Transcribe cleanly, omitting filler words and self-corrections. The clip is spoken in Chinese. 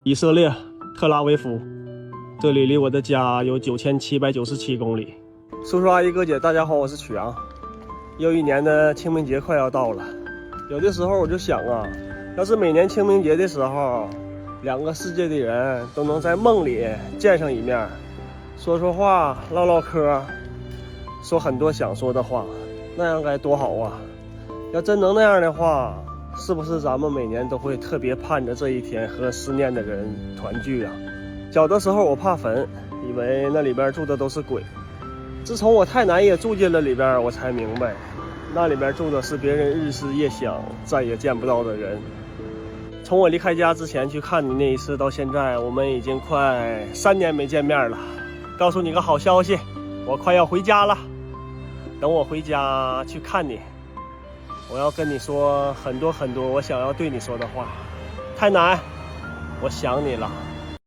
以色列特拉维夫，这里离我的家有9797公里。叔叔阿姨哥姐，大家好，我是曲阳。又一年的清明节快要到了，有的时候我就想啊，要是每年清明节的时候，两个世界的人都能在梦里见上一面，说说话，唠唠嗑，说很多想说的话，那样该多好啊！要真能那样的话，是不是咱们每年都会特别盼着这一天和思念的人团聚啊？小的时候我怕坟，以为那里边住的都是鬼。自从我太奶也住进了里边，我才明白，那里边住的是别人日思夜想再也见不到的人。从我离开家之前去看你那一次到现在，我们已经快3年没见面了。告诉你个好消息，我快要回家了。等我回家去看你，我要跟你说很多很多我想要对你说的话。太奶，我想你了。